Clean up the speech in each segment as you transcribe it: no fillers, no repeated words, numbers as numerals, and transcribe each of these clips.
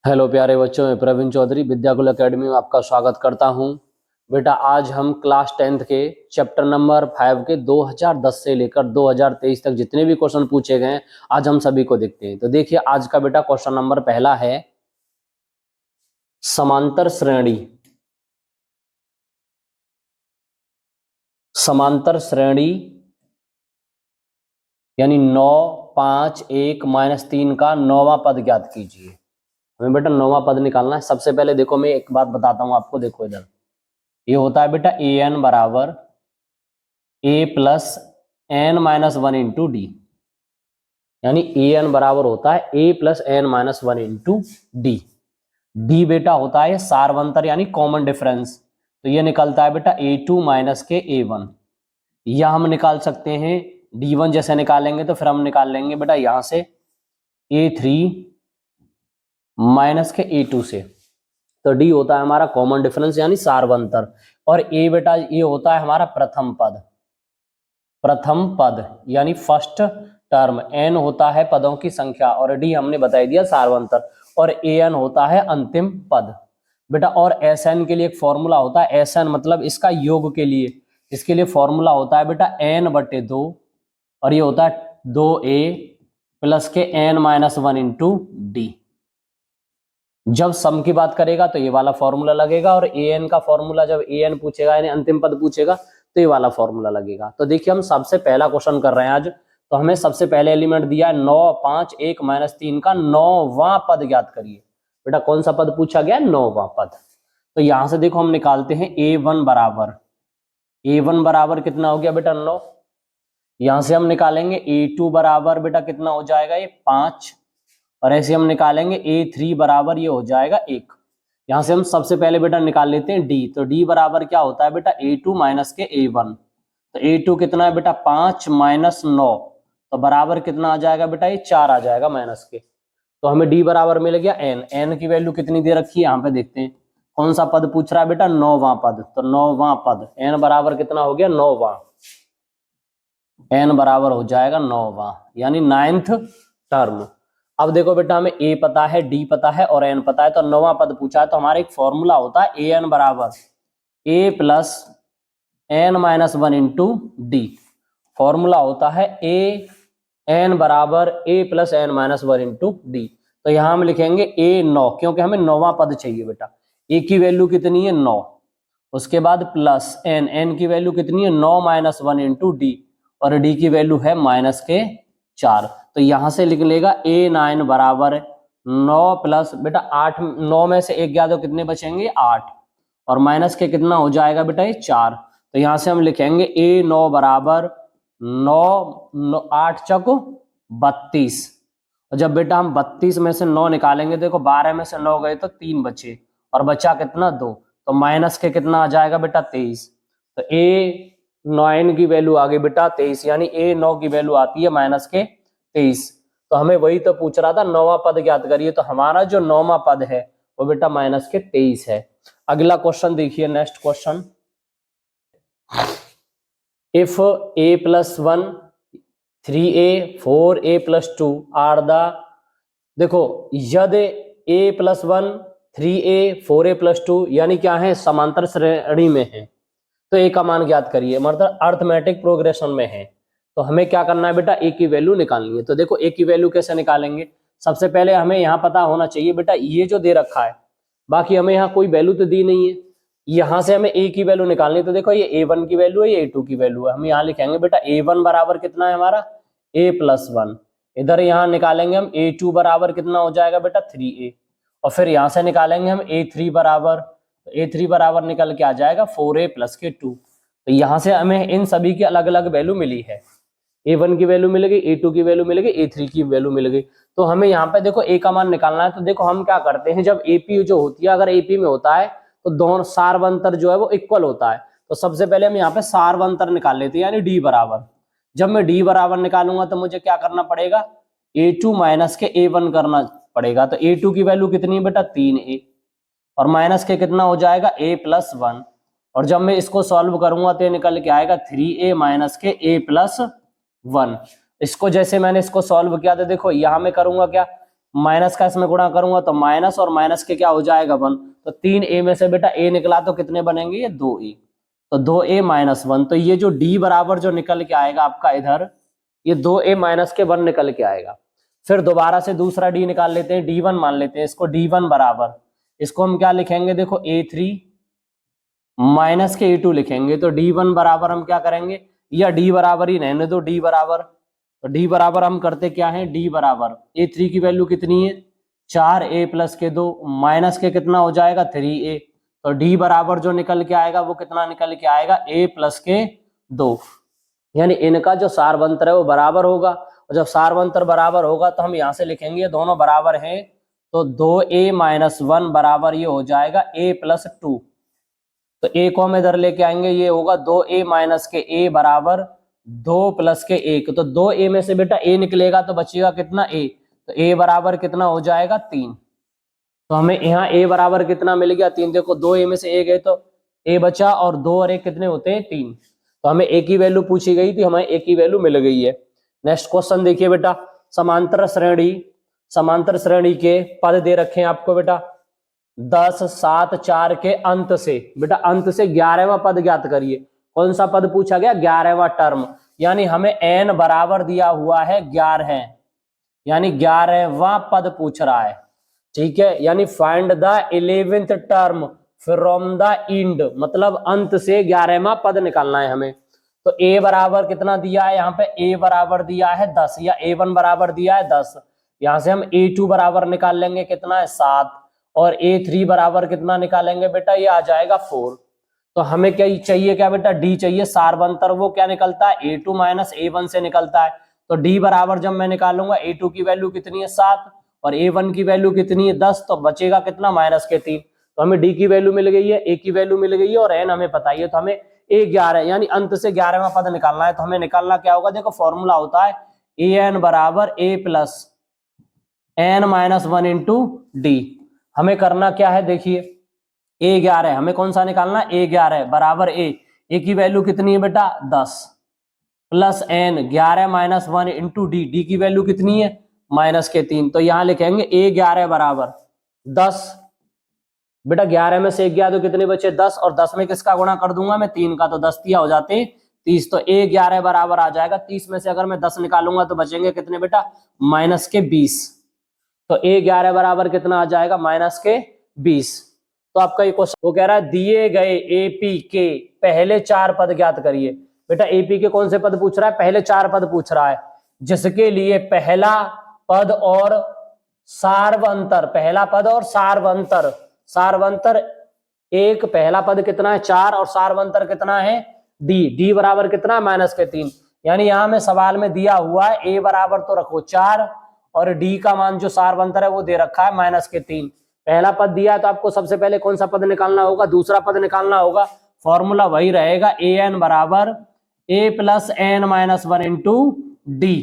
Hello प्यारे बच्चों, मैं प्रवीण चौधरी विद्याकुल एकेडमी में आपका स्वागत करता हूं। बेटा आज हम क्लास 10th के चैप्टर नंबर 5 के 2010 से लेकर 2023 तक जितने भी क्वेश्चन पूछे गए हैं आज हम सभी को देखते हैं। तो देखिए आज का बेटा क्वेश्चन नंबर पहला है समांतर श्रेणी। समांतर श्रेणी यानी 9, 5, 1, -3 का 9वां पद ज्ञात कीजिए। हमें बेटा 9वां पद निकालना है। सबसे पहले देखो मैं एक बात बताता हूं आपको। देखो इधर ये होता है बेटा ए एन बराबर A plus N minus one into D, यानी ए एन बराबर होता है A plus N minus one into D. D बेटा होता है सारवंतर यानी कॉमन डिफरेंस, तो ये निकलता है बेटा ए टू माइनस के ए वन। यह हम निकाल सकते हैं डी वन जैसे निकालेंगे तो फिर हम निकाल लेंगे बेटा यहां से ए थ्री माइनस के ए टू से। तो डी होता है हमारा कॉमन डिफरेंस यानी सारवंतर, और ए बेटा ये होता है हमारा प्रथम पद। प्रथम पद यानी फर्स्ट टर्म। एन होता है पदों की संख्या और डी हमने बता दिया सारवंतर, और ए एन होता है अंतिम पद बेटा। और एस एन के लिए एक फॉर्मूला होता है, एस एन मतलब इसका योग के लिए, इसके लिए फॉर्मूला होता है बेटा एन बटे दो, और ये होता है 2a प्लस के n minus one into d. जब सम की बात करेगा तो ये वाला फॉर्मूला लगेगा, और ए एन का फॉर्मूला जब ए एन पूछेगा यानी अंतिम पद पूछेगा तो ये वाला फॉर्मूला लगेगा। तो देखिए हम सबसे पहला क्वेश्चन कर रहे हैं आज। तो हमें सबसे पहले एलिमेंट दिया है 9, 5, 1, -3 का 9वां पद ज्ञात करिए। बेटा कौन सा पद पूछा गया? 9वां पद। तो यहां से देखो हम निकालते हैं a1 बराबर कितना हो गया बेटा 9। यहां से हम निकालेंगे a2 बराबर बेटा कितना हो जाएगा ये 5, और ऐसे हम निकालेंगे a3 बराबर ये हो जाएगा 1। यहां से हम सबसे पहले बेटा निकाल लेते हैं d। तो d बराबर क्या होता है बेटा a2 माइनस के a1। तो a2 कितना है बेटा 5 माइनस 9, तो बराबर कितना आ जाएगा बेटा ये 4 आ जाएगा माइनस के। तो हमें d बराबर मिल गया n। n की वैल्यू कितनी दे रखी है यहाँ पे देखते हैं। कौन सा पद पूछ रहा है बेटा? 9वां पद। तो 9वां पद n बराबर कितना हो गया 9वां। n बराबर हो जाएगा 9वां यानी 9th टर्म। अब देखो बेटा हमें a पता है, d पता है और n पता है, तो 9वां पद पूछा है। तो हमारा एक फॉर्मूला होता है ए एन बराबर a plus N minus one into d. Formula होता है ए एन बराबर a plus N minus one into d. तो यहां हम लिखेंगे a 9, क्योंकि हमें 9वां पद चाहिए बेटा। a की वैल्यू कितनी है 9, उसके बाद प्लस n की वैल्यू कितनी है 9 माइनस वन इंटू डी, और डी की वैल्यू है माइनस के 4। तो यहां से लिख लेगा a9 बराबर 9 प्लस बेटा 8, 9 में से 1 गया तो कितने बचेंगे 8, और माइनस के कितना हो जाएगा बेटा ये 4। तो यहां से हम लिखेंगे a9 बराबर 9, 8 चौको 32। और जब बेटा हम 32 में से 9 निकालेंगे, देखो 12 में से 9 गए तो 3 बचे, और बचा कितना 2, तो माइनस के कितना आ जाएगा बेटा 23। तो a9 की वैल्यू आ गई बेटा 23, यानी a9 की वैल्यू आती है माइनस के 23। तो हमें वही तो पूछ रहा था 9वां पद ज्ञात करिए। तो हमारा जो 9वां पद है वो बेटा माइनस के 23 है। अगला क्वेश्चन देखिए, next question. If a plus 1, 3a, 4a plus 2 are the, देखो यदि a plus 1, 3a, 4a plus 2 यानी क्या है समांतर श्रेणी में है, तो a का मान ज्ञात करिए, मतलब अर्थमेटिक प्रोग्रेशन में है। तो हमें क्या करना है बेटा a की वैल्यू निकालनी है। तो देखो a की वैल्यू कैसे निकालेंगे? सबसे पहले हमें यहाँ पता होना चाहिए बेटा ये जो दे रखा है, बाकी हमें यहाँ कोई वैल्यू तो दी नहीं है, यहां से हमें a की वैल्यू निकालनी है। तो देखो ये a1 की वैल्यू है, ये a2 की वैल्यू है। हम यहाँ लिखेंगे बेटा a1 बराबर कितना है हमारा a प्लस 1, इधर यहाँ निकालेंगे हम a2 बराबर कितना हो जाएगा बेटा 3a, और फिर यहाँ से निकालेंगे हम a3 बराबर, तो a3 बराबर निकल के आ जाएगा 4a प्लस के 2। तो यहाँ से हमें इन सभी की अलग अलग वैल्यू मिली है, a1 की वैल्यू मिल गई, a2 की वैल्यू मिल गई, a3 की वैल्यू मिल गई। तो हमें यहाँ पे देखो a का मान निकालना है। तो देखो हम क्या करते हैं, जब AP जो होती है, अगर AP में होता है तो दोनों सारवंतर जो है वो इक्वल होता है। तो सबसे पहले हम यहाँ पे सारवंतर निकाल लेते हैं, यानी d बराबर। जब मैं d बराबर निकालूंगा तो मुझे क्या करना पड़ेगा, a2 माइनस के a1 करना पड़ेगा। तो a2 की वैल्यू कितनी है बेटा 3a, और माइनस के कितना हो जाएगा a प्लस 1, और जब मैं इसको सॉल्व करूंगा तो निकल के आएगा 3a माइनस के a प्लस 1। इसको जैसे मैंने इसको सॉल्व किया तो देखो यहां में करूंगा क्या, माइनस का इसमें गुणा करूंगा तो माइनस और माइनस के क्या हो जाएगा 1। तो 3a में से बेटा a निकला तो कितने बनेंगे ये 2a, तो 2a माइनस 1। तो ये जो d बराबर जो निकल के आएगा आपका इधर, ये 2a माइनस के 1 निकल के आएगा। फिर दोबारा से दूसरा d निकाल लेते हैं, d1 मान लेते हैं इसको, d1 बराबर, इसको हम क्या लिखेंगे देखो a3 माइनस के a2 लिखेंगे। तो d1 बराबर हम क्या करेंगे, या d बराबर ही रहने दो, d बराबर, तो d बराबर हम करते क्या है, d बराबर a3 की वैल्यू कितनी है 4a प्लस के 2 माइनस के कितना हो जाएगा 3a। तो d बराबर जो निकल के आएगा वो कितना निकल के आएगा a प्लस के 2, यानी इनका जो सारवंतर है वो बराबर होगा। और जब सारवंतर बराबर होगा तो हम यहाँ से लिखेंगे दोनों बराबर हैं, तो 2a माइनस 1 बराबर ये हो जाएगा a प्लस 2। तो a को हम इधर लेके आएंगे, ये होगा 2a माइनस के a बराबर 2 प्लस के 1। तो 2a में से बेटा a निकलेगा तो बचेगा कितना a, तो a बराबर कितना हो जाएगा 3। तो हमें यहाँ a बराबर कितना मिल गया 3। देखो 2a में से a गए तो a बचा, और 2 और 1 कितने होते हैं 3। तो हमें a की वैल्यू पूछी गई थी, हमें a की वैल्यू मिल गई है। नेक्स्ट क्वेश्चन देखिए बेटा, समांतर श्रेणी के पद दे रखे हैं आपको बेटा 10, 7, 4 के अंत से, बेटा अंत से 11वां पद ज्ञात करिए। कौन सा पद पूछा गया, 11वां टर्म, यानी हमें n बराबर दिया हुआ है 11, यानी 11वां पद पूछ रहा है, ठीक है। यानी find the 11th term from the end, मतलब अंत से 11वां पद निकालना है हमें। तो a बराबर कितना दिया है, यहाँ पे a बराबर दिया है 10, या a1 बराबर दिया है 10। यहाँ से हम a2 बराबर निकाल लेंगे कितना है 7, और a3 बराबर कितना निकालेंगे बेटा, ये आ जाएगा 4। तो हमें क्या चाहिए, क्या बेटा d चाहिए, सारवंतर वो क्या निकलता है a2 माइनस a1 से निकलता है। तो d बराबर जब मैं निकालूंगा a2 की वैल्यू कितनी है 7 और a1 की वैल्यू कितनी है 10, तो बचेगा कितना माइनस के 3। तो हमें d की वैल्यू मिल गई है, a की वैल्यू मिल गई है, और n हमें पता है। तो हमें a 11 यानी अंत से 11वां पद निकालना है। तो हमें निकालना क्या होगा, देखो फॉर्मूला होता है an बराबर a plus n minus 1 into D. हमें करना क्या है, देखिए a 11, हमें कौन सा निकालना है, a 11 बराबर a की वैल्यू कितनी है बेटा 10 plus n 11 minus 1 into D की वैल्यू कितनी है माइनस के 3। तो यहां लिखेंगे a 11 बराबर 10, बेटा 11 में से 1 गया तो कितने बचे 10, और 10 में किसका गुणा कर दूंगा मैं 3 का, तो 10 तिया हो जाते 30। तो a 11 बराबर आ जाएगा 30 में से अगर मैं 10 निकालूंगा तो बचेंगे कितने बेटा माइनस के 20। तो a 11 बराबर कितना आ जाएगा माइनस के 20। तो आपका ये क्वेश्चन वो कह रहा है दिए गए एपी के पहले 4 पद ज्ञात करिए। बेटा एपी के कौन से पद पूछ रहा है, पहले 4 पद पूछ रहा है, जिसके लिए पहला पद और सारवंतर, पहला पद और सारवंतर, सारवंतर एक, पहला पद कितना है 4 और सारवंतर कितना है डी बराबर कितना माइनस के 3। यानी यहां में सवाल में दिया हुआ है a बराबर तो रखो 4 और डी का मान जो सारवंतर है वो दे रखा है माइनस के 3। पहला पद दिया है तो आपको सबसे पहले कौन सा पद निकालना होगा, दूसरा पद निकालना होगा। फॉर्मूला वही रहेगा an बराबर a plus N minus 1 into d,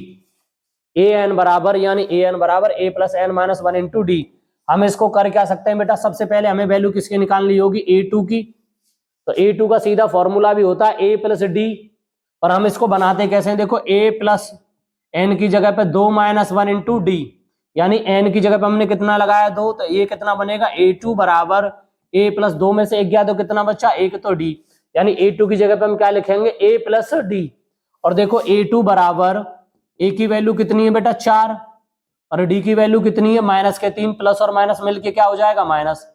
an बराबर यानी an बराबर a plus N minus 1 into d. हम इसको कर क्या सकते हैं बेटा, सबसे पहले हमें वैल्यू किसकी निकालनी होगी a2 की। तो a2 का सीधा फॉर्मूला भी होता है a प्लस डी, और हम इसको बनाते कैसे हैं, देखो a प्लस एन की जगह पे 2 माइनस 1 इंटू डी, यानी एन की जगह पे हमने कितना लगाया 2, तो ये कितना बनेगा a2 बराबर a प्लस 2 में से 1 गया तो कितना बचा 1, तो d, यानी a2 की जगह पे हम क्या लिखेंगे a प्लस डी। और देखो a2 बराबर a की वैल्यू कितनी है बेटा 4 और डी की वैल्यू कितनी है माइनस के 3, प्लस और माइनस मिलके क्या हो जाएगा माइनस।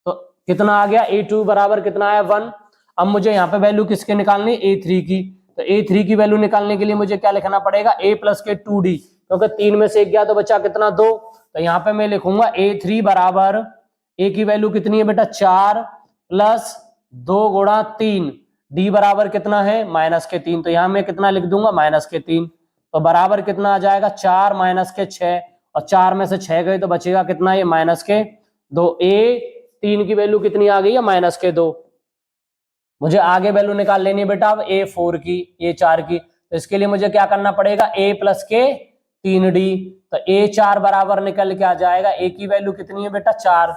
तो कितना आ गया a2 बराबर कितना है 1। अब मुझे यहाँ पे वैल्यू किसके निकालनी a3 की, तो a3 की वैल्यू निकालने के लिए मुझे क्या लिखना पड़ेगा a प्लस के 2d, क्योंकि 3 में से 1 गया तो बचा कितना 2। तो यहाँ पे मैं लिखूंगा a3 बराबर a की वैल्यू कितनी है बेटा 4 प्लस 2 गुणा 3, d बराबर कितना है माइनस के 3। तो यहाँ मैं कितना लिख दूंगा माइनस के 3। तो बराबर कितना आ जाएगा 4 माइनस के 6, और 4 में से 6 गए तो बचेगा कितना ये माइनस के 2। a3 की वैल्यू कितनी आ गई है माइनस के 2। मुझे आगे वैल्यू निकाल लेनी है बेटा अब a4 की, a4 की। तो इसके लिए मुझे क्या करना पड़ेगा a प्लस के 3d। तो a4 बराबर निकल के आ जाएगा, a की वैल्यू कितनी है बेटा 4,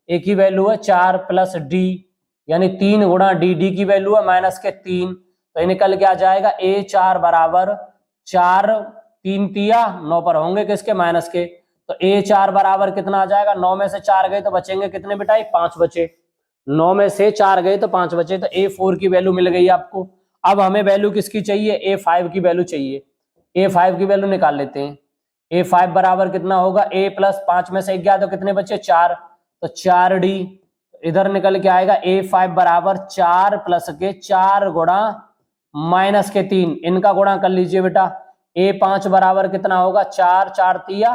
a की वैल्यू है 4 प्लस d, यानी 3 गुणा डी की वैल्यू है माइनस के 3। तो ये निकल के आ जाएगा a4 बराबर 4 3 तिया 9 पर होंगे किसके माइनस के। तो A4 बराबर कितना आ जाएगा, 9 में से 4 गए तो बचेंगे कितने बेटा, 5 बचे। 9 में से 4 गए तो 5 बचे, तो A4 की वैल्यू मिल गई आपको। अब हमें वैल्यू किसकी चाहिए, A5 की वैल्यू चाहिए। A5 की वैल्यू निकाल लेते हैं। A5 बराबर कितना होगा, A प्लस 5 में से 1 गया तो कितने बचे, 4, तो 4D इधर निकल के आएगा। A5 बराबर 4 प्लस के 4 गुणा माइनस के 3, इनका गुणा कर लीजिए बेटा। A5 बराबर कितना होगा, 4, 4 तिया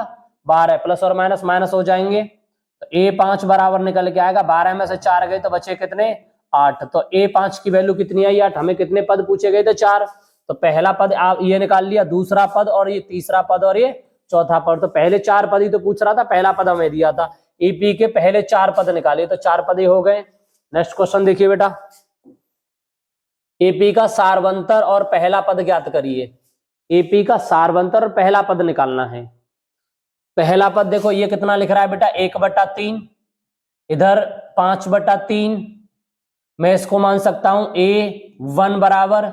12, प्लस और माइनस माइनस हो जाएंगे। तो A5 बराबर निकल के आएगा, 12 में से 4 गए तो बचे कितने, 8। तो A5 की वैल्यू कितनी आई, 8। हमें कितने पद पूछे गए थे, 4। तो पहला पद आप ये निकाल लिया, दूसरा पद और ये तीसरा पद और ये चौथा पद। तो पहले 4 पद ही तो पूछ रहा था, पहला पद हमें दिया था। EP के पहले 4 पद निकाले तो 4 पद ही हो गए। नेक्स्ट क्वेश्चन देखिए बेटा, AP का सारवंतर और पहला पद ज्ञात करिए। AP का सारवंतर और पहला पद निकालना है। पहला पद देखो ये कितना लिख रहा है बेटा, 1/3, इधर 5/3। मैं इसको मान सकता हूं A1 बराबर,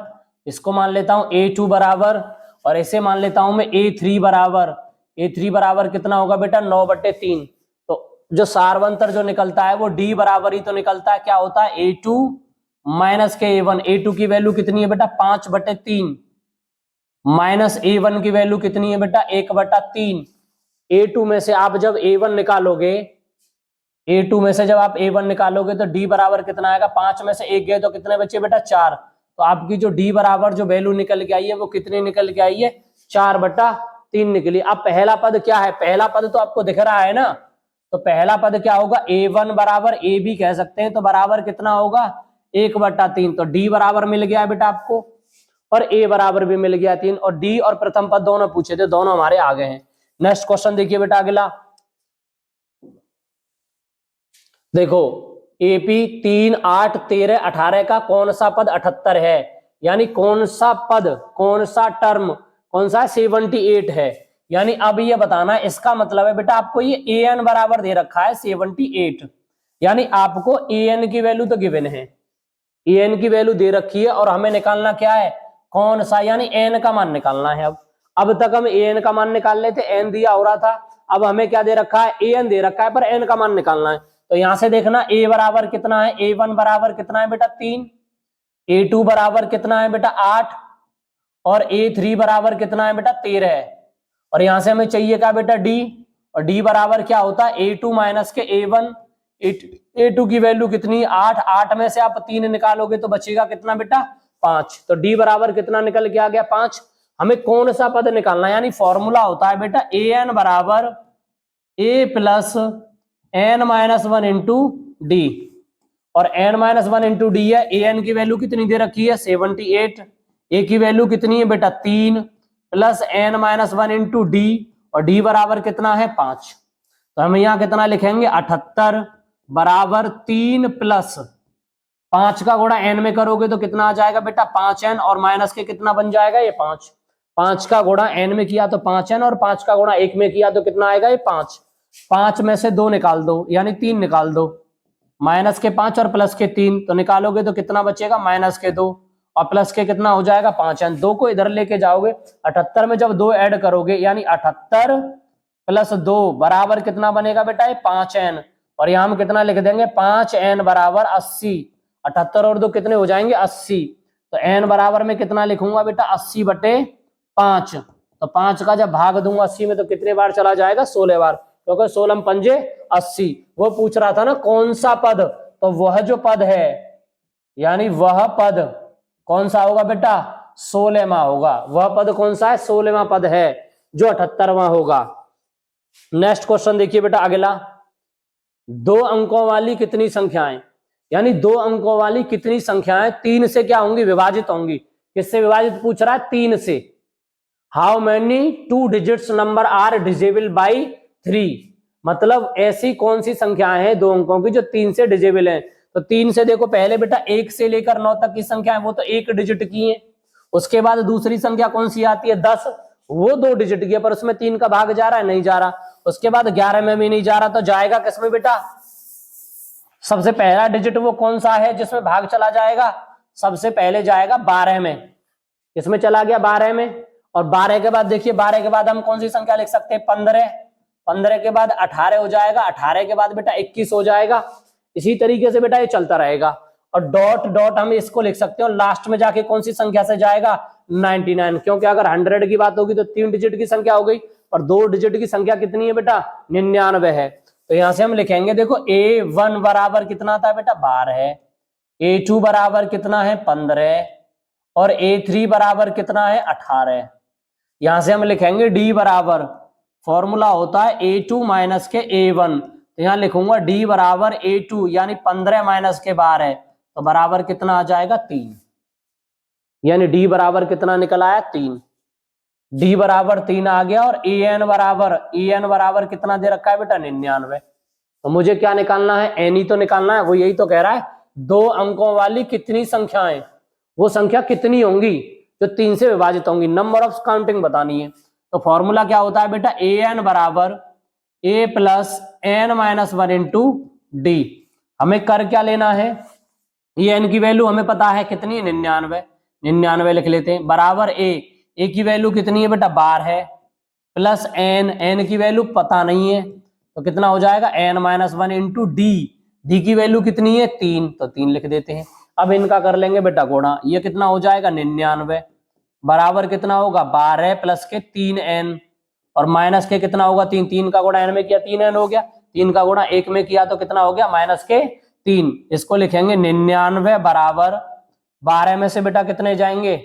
इसको मान लेता हूं A2 बराबर, और इसे मान लेता हूं मैं A3 बराबर। A3 बराबर कितना होगा बेटा, 9/3। तो जो सारवंतर जो निकलता है वो D बराबर ही तो निकलता है, क्या होता है, A2 माइनस के A1। A2 की वैल्यू कितनी है बेटा, 5/3, माइनस A1 की वैल्यू कितनी है बेटा, 1/3। A2 में से आप जब A1 निकालोगे, A2 में से जब आप A1 निकालोगे तो D बराबर कितना आएगा, 5 में से 1 गए तो कितने बचे बेटा, 4। तो आपकी जो D बराबर जो वैल्यू निकल के आई है वो कितनी निकल के आई है, 4/3 निकली। अब पहला पद क्या है, पहला पद तो आपको दिख रहा है ना, तो पहला पद क्या होगा, A1 बराबर A भी कह सकते हैं, तो बराबर कितना होगा, 1/3। तो D बराबर मिल गया बेटा आपको, और A बराबर भी मिल गया 3, और D और प्रथम पद दोनों पूछे थे, दोनों हमारे आ गए हैं। नेक्स्ट क्वेश्चन देखिए बेटा अगला, देखो AP 3, 8, 13, 18 का कौन सा पद 78 है, यानी कौन सा पद, कौन सा टर्म, कौन सा 78 है। यानी अब ये बताना, इसका मतलब है बेटा आपको ये AN बराबर दे रखा है 78, यानी आपको AN की वैल्यू तो गिवन है, AN की वैल्यू दे रखी है, और हमें निकालना क्या है, कौन सा, यानी N का मान निकालना है। अब तक हम AN का मान निकाल लेते, N दिया हो रहा था, अब हमें क्या दे रखा है, AN दे रखा है, पर N का मान निकालना है। तो यहां से देखना A बराबर कितना है, A1 बराबर कितना है बेटा 3, A2 बराबर कितना है बेटा 8, और A3 बराबर कितना है बेटा 13 है। और यहां से हमें चाहिए क्या बेटा D, और D बराबर क्या होता है, A2 माइनस के A1। A2 की वैल्यू कितनी, 8, 8 में से आप 3 निकालोगे तो बचेगा कितना बेटा, 5। तो D बराबर कितना निकल के आ गया, 5। हमें कौन सा पद निकालना है, यानी फॉर्मूला होता है बेटा AN बराबर A plus N-1 into D, और N-1 इंटू D है। AN की वैल्यू कितनी दे रखी है, 78। A की वैल्यू कितनी है बेटा 3, प्लस N-1 इंटू D, और D बराबर कितना है 5। तो हम यहाँ कितना लिखेंगे, 78 बराबर 3 प्लस 5 का गुणा N में करोगे तो कितना आ जाएगा बेटा 5N, और माइनस के कितना बन जाएगा ये 5। 5 का गुणा N में किया तो 5N, और 5 का गुणा 1 में किया तो कितना आएगा ये 5। 5 में से 2 निकाल दो, यानी 3 निकाल दो, माइनस के 5 और प्लस के 3, तो निकालोगे तो कितना बचेगा, माइनस के 2 और प्लस के कितना हो जाएगा 5N। 2 को इधर लेके जाओगे, 78 में जब 2 ऐड करोगे, यानी 78 प्लस 2 बराबर कितना बनेगा बेटा ये 5N, और यहां हम कितना लिख देंगे, 5N बराबर 80। 78 और 2 कितने हो जाएंगे, 80। तो N बराबर में कितना लिखूंगा बेटा, 80/5। तो 5 का जब भाग दूंगा 80 में तो कितने बार चला जाएगा, 16 बार, क्योंकि 16 पंजे 80। वो पूछ रहा था ना कौन सा पद, तो वह जो पद है, यानी वह पद कौन सा होगा बेटा, 16वां होगा। वह पद कौन सा है, 16वां पद है, जो 78वां होगा। नेक्स्ट क्वेश्चन देखिए बेटा अगला, 2 अंकों वाली कितनी संख्याएं, यानी 2 अंकों वाली कितनी संख्याएं 3 से क्या होंगी, विभाजित होंगी। किससे विभाजित पूछ रहा है, 3 से। How many 2 digits number are divisible by 3, मतलब ऐसी कौन सी संख्याएं हैं 2 अंकों की जो 3 से डिजिबल हैं। तो 3 से देखो, पहले बेटा 1 से लेकर 9 तक की संख्या है, वो तो 1 डिजिट की है। उसके बाद दूसरी संख्या कौन सी आती है, 10, वो 2 डिजिट की है, पर उसमें 3 का भाग जा रहा है, नहीं जा रहा। उसके बाद 11 में भी नहीं जा रहा, तो जाएगा किसमें बेटा, सबसे पहला डिजिट वो कौन सा है जिसमें भाग चला जाएगा, सबसे पहले जाएगा 12 में। इसमें चला गया 12 में, और 12 के बाद देखिए, 12 के बाद हम कौन सी संख्या लिख सकते हैं, 15। 15 के बाद 18 हो जाएगा, 18 के बाद बेटा 21 हो जाएगा। इसी तरीके से बेटा ये चलता रहेगा। और डॉट डॉट हम इसको लिख सकते हो, लास्ट में जाके कौन सी संख्या से जाएगा, 99, क्योंकि अगर 100 की बात होगी तो 3 डिजिट की संख्या हो गई, और 2 डिजिट की संख्या कितनी है बेटा, 99 है। तो यहां से हम लिखेंगे, देखो A1 बराबर कितना था बेटा, 12 है, A2 बराबर कितना है, 15, और A3 बराबर कितना है, 18। यहां से हम लिखेंगे D बराबर, फॉर्मूला होता है A2 माइनस के A1, तो यहां लिखूंगा D बराबर A2 यानी 15 माइनस के 12, तो बराबर कितना आ जाएगा, 3। यानी D बराबर कितना निकल आया, 3। D बराबर 3 आ गया। और EN बराबर कितना दे रखा है बेटा, 99। तो मुझे क्या निकालना है, एन ही तो निकालना है। वो यही तो कह रहा है, 2 अंकों वाली कितनी संख्याएं, वो संख्या कितनी होंगी जो 3 से विभाजित होंगी, नंबर ऑफ काउंटिंग बतानी है। तो फॉर्मूला क्या होता है बेटा, AN बराबर A plus N minus 1 into D। हमें कर क्या लेना है, EN की वैल्यू हमें पता है कितनी है, 99 लिख लेते हैं, बराबर A की वैल्यू कितनी है बेटा, 12 है, प्लस N की वैल्यू पता नहीं है, तो कितना हो जाएगा, N माइनस 1 इंटू D की वैल्यू कितनी है, 3, तो 3 लिख देते हैं। अब इनका कर लेंगे बेटा गुणा, ये कितना हो जाएगा, 99 बराबर कितना होगा, 12 प्लस के 3N, और माइनस के कितना होगा, 3, 3 का गुणा N में किया 3N हो गया, 3 का गुणा 1 में किया तो कितना हो गया, माइनस के 3। इसको लिखेंगे 99 बराबर 12 में से बेटा कितने जाएंगे,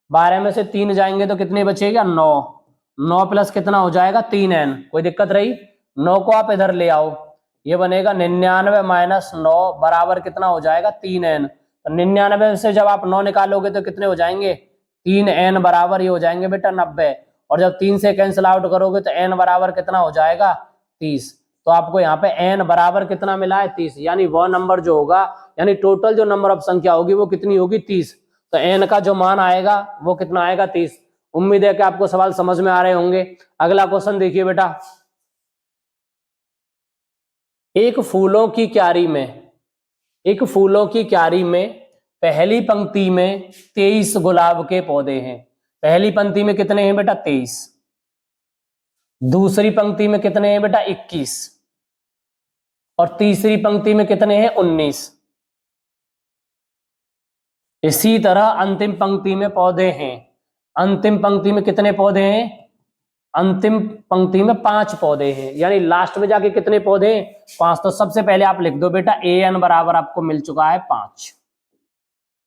12 में से 3 जाएंगे तो कितने बचेगा, 9 प्लस कितना हो जाएगा, 3N। कोई दिक्कत रही, 9 को आप इधर ले आओ, ये बनेगा 99 माइनस 9 बराबर कितना हो जाएगा, 3N। तो 99 से जब आप 9 निकालोगे तो कितने हो जाएंगे, 3N बराबर ये हो जाएंगे बेटा 90, और जब 3 से कैंसिल आउट करोगे तो N बराबर कितना हो जाएगा, 30। तो आपको यहाँ पे N बराबर कितना मिला है, 30, यानी वह नंबर जो होगा, यानी टोटल जो नंबर ऑफ संख्या होगी वो कितनी होगी, 30। तो N का जो मान आएगा वो कितना आएगा, 30। उम्मीद है कि आपको सवाल समझ में आ रहे होंगे। अगला क्वेश्चन देखिए बेटा, एक फूलों की क्यारी में पहली पंक्ति में 23 गुलाब के पौधे हैं। पहली पंक्ति में कितने हैं बेटा, 23। दूसरी पंक्ति में कितने हैं बेटा, 21, और तीसरी पंक्ति में कितने हैं, 19। इसी तरह अंतिम पंक्ति में पौधे हैं। अंतिम पंक्ति में कितने पौधे हैं, अंतिम पंक्ति में 5 पौधे हैं, यानी लास्ट में जाके कितने पौधे हैं, 5। तो सबसे पहले आप लिख दो बेटा AN बराबर आपको मिल चुका है 5।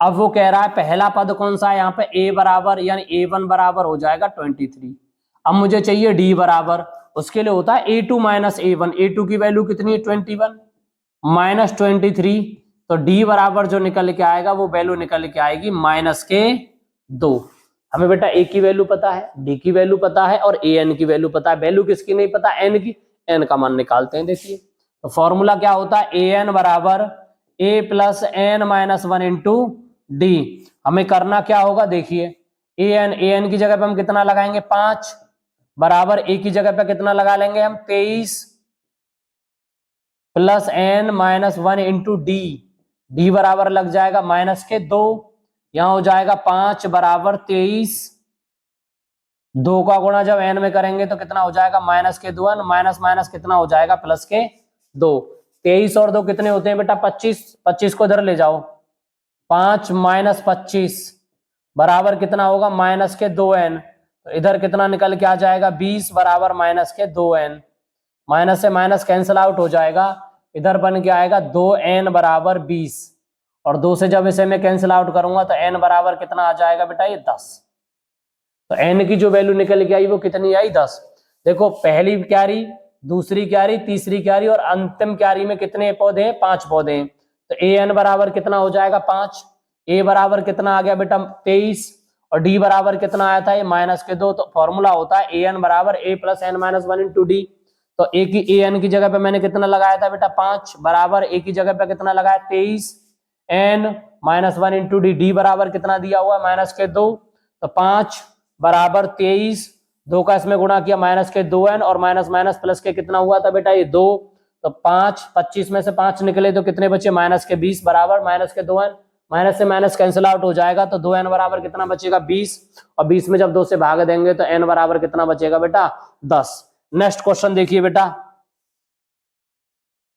अब वो कह रहा है पहला पद कौन सा है, यहाँ पे A बराबर, यानी A1 बराबर हो जाएगा 23। अब मुझे चाहिए D बराबर, उसके लिए होता है A2 माइनस A1। A2 की वैल्यू कितनी है, 21 माइनस 23, तो D बराबर जो निकल के आएगा वो वैल्यू निकल के आएगी माइनस के 2। हमें बेटा A की वैल्यू पता है, D की वैल्यू पता है, और AN की वैल्यू पता है। वैल्यू किसकी नहीं पता, N की। N का मान निकालते हैं। देखिए तो फॉर्मूला क्या होता है, AN बराबर A plus N minus 1 into D। हमें करना क्या होगा, देखिए AN की जगह पे हम कितना लगाएंगे, 5, बराबर A की जगह पे कितना लगा लेंगे हम, 23 plus N minus 1 into D बराबर लग जाएगा माइनस के 2, यहां हो जाएगा 5 बराबर 23। 2 का गुणा जब N में करेंगे तो कितना हो जाएगा, माइनस के 2, माइनस माइनस कितना हो जाएगा, प्लस के 2। 23 और 2 कितने होते हैं बेटा, 25। 25 को इधर ले जाओ, 5 माइनस 25 बराबर कितना होगा, माइनस के 2N। तो इधर कितना निकल के आ जाएगा, 20 बराबर माइनस के 2N। माइनस से माइनस कैंसिल आउट हो जाएगा, इधर बन के आएगा 2N बराबर 20, और 2 से जब इसे मैं कैंसिल आउट करूंगा तो N बराबर कितना आ जाएगा बेटा, ये 10। तो N की जो वैल्यू निकल के आई वो कितनी आई, 10। देखो पहली क्यारी, दूसरी क्यारी, तीसरी क्यारी और अंतिम क्यारी में कितने पौधे हैं, 5 पौधे हैं। तो AN बराबर कितना हो जाएगा, 5। A बराबर कितना आ गया बेटा, 23, और D बराबर कितना आया था, ये माइनस के 2। तो फॉर्मूला होता है AN बराबर A plus N minus 1 into D। तो A की AN की जगह पे मैंने कितना लगाया था बेटा, 5, बराबर A की जगह पे कितना लगाया, 23 N माइनस 1 इंटू D बराबर कितना दिया हुआ है, माइनस के 2। तो 5 बराबर 23, 2 का इसमें गुणा किया, माइनस के 2N, और माइनस माइनस प्लस के कितना हुआ था बेटा, ये 2। तो 5, 25 में से 5 निकले तो कितने बचे, माइनस के 20 बराबर माइनस के 2N। माइनस से माइनस कैंसिल आउट हो जाएगा तो 2N बराबर कितना बचेगा, 20, और 20 में जब 2 से भाग देंगे तो N बराबर कितना बचेगा बेटा, 10। नेक्स्ट क्वेश्चन देखिए बेटा,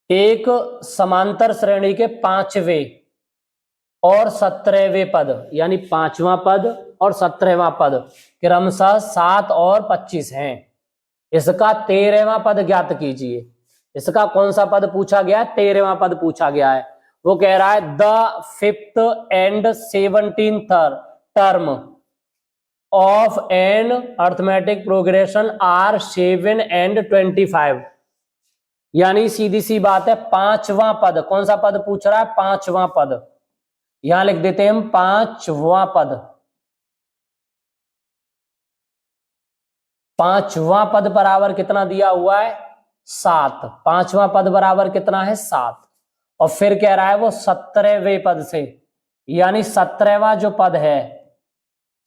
एक समांतर श्रेणी के 5वें और 17वें पद, यानी 5वां पद और 17वां पद क्रमशः 7 और 25 हैं। इसका 13वां पद ज्ञात कीजिए। इसका कौन सा पद पूछा गया है? 13वां पद पूछा गया है। वो कह रहा है the 5th and 17th term of an arithmetic progression are 7 and 25। यानी सीधी सी बात है, 5वां पद, कौन सा पद पूछ रहा है? 5वां पद। यहां लिख देते हैं हम 5वां पद। 5वां पद बराबर कितना दिया हुआ है? 7। 5वां पद बराबर कितना है? 7। और फिर कह रहा है वो 17वें पद से, यानी 17वां जो पद है,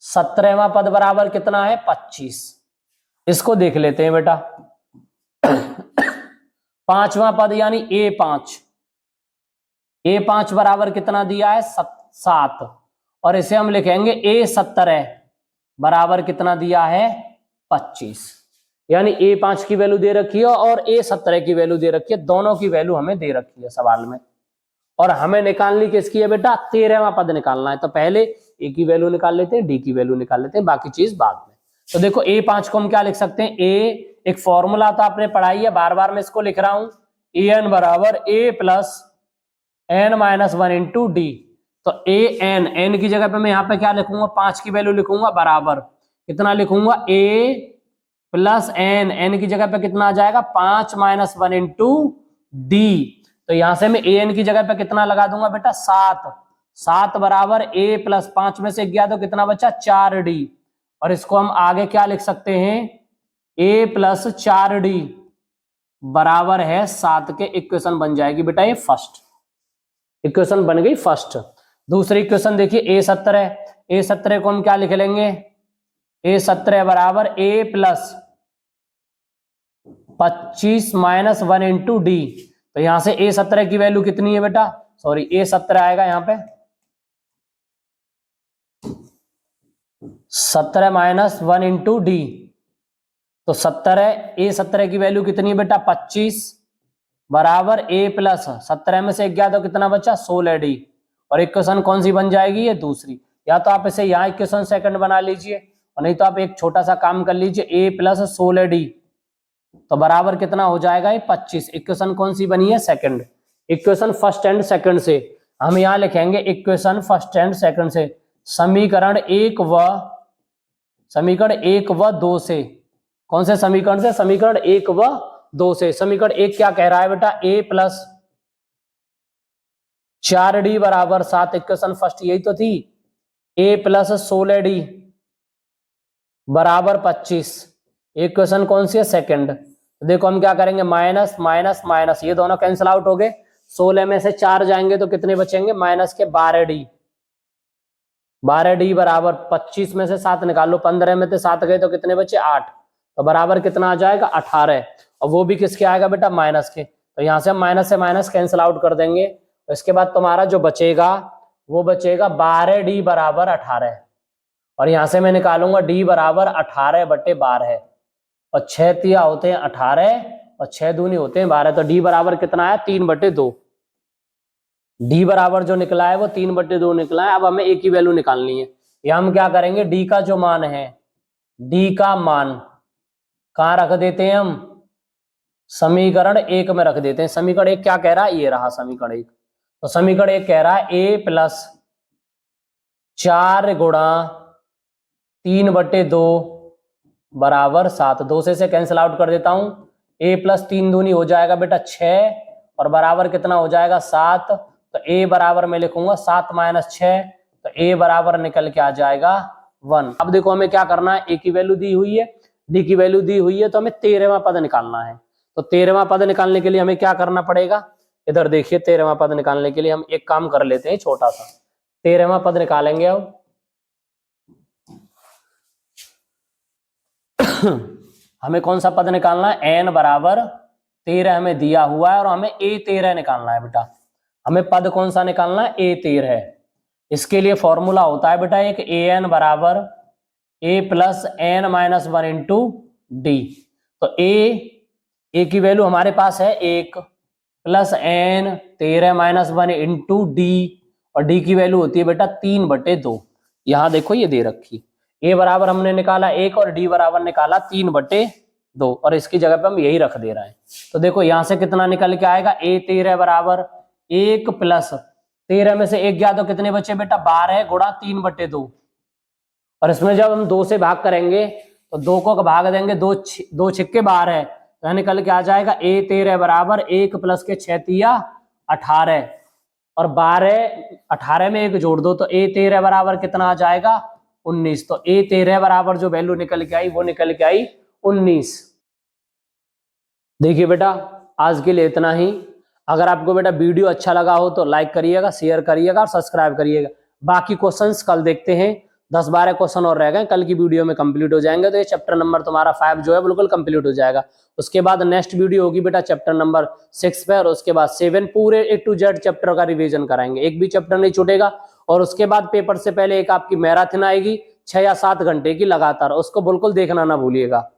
17वां पद बराबर कितना है? 25। इसको देख लेते हैं बेटा। 5वां पद यानी A5, A5 बराबर कितना दिया है? 7। और इसे हम लिखेंगे A17 बराबर कितना दिया है? 25। यानी A5 की वैल्यू दे रखी है और A17 की वैल्यू दे रखी है, दोनों की वैल्यू हमें दे रखी है सवाल में। और हमें निकालनी किसकी है बेटा? 13वां पद निकालना है। तो पहले A की वैल्यू निकाल लेते हैं, D की वैल्यू निकाल लेते हैं, बाकी चीज बाद में। तो देखो A5 को हम क्या लिख सकते हैं? A, एक फॉर्मूला तो आपने पढ़ाई है, बार बार मैं इसको लिख रहा हूं, AN बराबर A plus n-1 into d. तो एन की जगह पे मैं यहाँ पे क्या लिखूंगा? 5 की वैल्यू लिखूंगा, बराबर कितना लिखूंगा? A प्लस एन की जगह पे कितना आ जाएगा? 5-1 इंटू डी। तो यहां से मैं an की जगह पे कितना लगा दूंगा बेटा? 7। 7 बराबर A प्लस 5 में से गया तो कितना बचा? 4D। और इसको हम आगे क्या लिख सकते हैं? A प्लस 4D बराबर है 7 के इक्वेशन बन जाएगी बेटा, ये फर्स्ट इक्वेशन बन गई फर्स्ट। दूसरी इक्वेशन देखिए A17 को हम क्या लिख लेंगे? A17 बराबर A प्लस 25-1 इंटू डी। तो यहां से A17 की वैल्यू कितनी है बेटा? सॉरी, A17 आएगा यहां पे 17-1 इंटू डी। तो 17, A17 की वैल्यू कितनी है बेटा? 25 बराबर A प्लस 17 में से गया तो कितना बचा? 16D। और इक्वेशन कौन सी बन जाएगी? ये दूसरी। या तो आप इसे यहाँ इक्वेशन सेकंड बना लीजिए, और नहीं तो आप एक छोटा सा काम कर लीजिए, A प्लस 16D तो बराबर कितना हो जाएगा? ये 25। इक्वेशन कौन सी बनी है? Second. Equation first and second से हम यहाँ लिखेंगे, इक्वेशन फर्स्ट एंड सेकंड से समीकरण 1 व 2 से। कौन से समीकरण से? समीकरण 1 व 2 से। समीकरण 1 क्या कह रहा है बेटा? A प्लस 4D बराबर 7। इक्वेशन फर्स्ट यही तो थी, A प्लस 16D बराबर 25। इक्वेशन कौन सी है? सेकंड। तो देखो हम क्या करेंगे? माइनस माइनस माइनस, ये दोनों कैंसिल आउट हो गए। 16 में से 4 जाएंगे तो कितने बचेंगे? माइनस के 12D। 12D बराबर 25 में से 7 निकाल लो, 15 में से 7 गए तो कितने बचे? 8। तो बराबर कितना आ जाएगा? 18। और वो भी किसके आएगा बेटा? माइनस के। तो यहां से हम माइनस से माइनस कैंसिल आउट कर देंगे। तो इसके बाद तुम्हारा जो बचेगा वो बचेगा 12D बराबर 18। और यहां से मैं निकालूंगा D बराबर 18/12। और 6 तिया होते हैं 18 और 6 दूनी होते हैं 12। तो D बराबर कितना है? 3/2। D बराबर जो निकला है वो 3/2 निकला है। अब हमें A की वैल्यू निकालनी है। या हम क्या करेंगे? D का जो मान है, D का मान कहां रख देते हैं हम? समीकरण 1 में रख देते हैं। समीकरण 1 क्या कह रहा है? ये रहा समीकरण 1। तो समीकरण 1 कह रहा है A प्लस 4 गुणा 3/2 बराबर 7। 2 से कैंसिल आउट कर देता हूं। A प्लस 3 दूनी हो जाएगा बेटा 6 और बराबर कितना हो जाएगा? 7। तो A बराबर मैं लिखूंगा 7 माइनस 6, तो A बराबर निकल के आ जाएगा 1। अब देखो हमें क्या करना है? A की वैल्यू दी हुई है, D की वैल्यू दी हुई है, तो हमें 13वां पद निकालना है। तो 13वां पद निकालने के लिए हमें क्या करना पड़ेगा? इधर देखिए, 13वां पद निकालने के लिए हम एक काम कर लेते हैं छोटा सा। 13वां पद निकालेंगे अब। हमें कौन सा पद निकालना है? n बराबर 13 हमें दिया हुआ है और हमें A13 निकालना है बेटा। हमें पद कौन सा निकालना है? A13 है। इसके लिए फॉर्मूला होता है बेटा एक, AN बराबर A plus n-1 into d. तो ए की वैल्यू हमारे पास है 1 प्लस n 13-1 इंटू डी, और डी की वैल्यू होती है बेटा 3/2। यहां देखो ये दे रखी, ए बराबर हमने निकाला 1 और डी बराबर निकाला 3/2, और इसकी जगह पे हम यही रख दे रहे हैं। तो देखो यहां से कितना निकल के आएगा, a13 बराबर 1 प्लस 13 में से 1 गया तो कितने बचे बेटा 12 गुणा 3/2, और इसमें जब हम 2 से भाग करेंगे तो 2 को भाग देंगे, 2 छिक्के 12, तो निकल के आ जाएगा a13 बराबर 1 प्लस के 6 तिया 18, और 18 में 1 जोड़ दो तो a13 बराबर कितना आ जाएगा 19। तो a13 बराबर जो वैल्यू निकल के आई वो निकल के आई 19। देखिए बेटा आज के लिए इतना ही। अगर आपको बेटा वीडियो अच्छा लगा हो तो लाइक करिएगा, शेयर करिएगा और सब्सक्राइब करिएगा। बाकी क्वेश्चंस कल देखते हैं, 10-12 क्वेश्चन और रह गए, कल की वीडियो में कंप्लीट हो जाएंगे। तो ये चैप्टर नंबर तुम्हारा 5 जो है बिल्कुल कंप्लीट हो जाएगा। उसके बाद नेक्स्ट वीडियो होगी बेटा चैप्टर नंबर 6 पे, और उसके बाद 7 पूरे A to Z चैप्टर का रिवीजन कराएंगे, एक भी चैप्टर नहीं छूटेगा। और उसके बाद पेपर से पहले एक आपकी मैराथन आएगी 6 या 7 घंटे की लगातार, उसको बिल्कुल देखना ना भूलिएगा।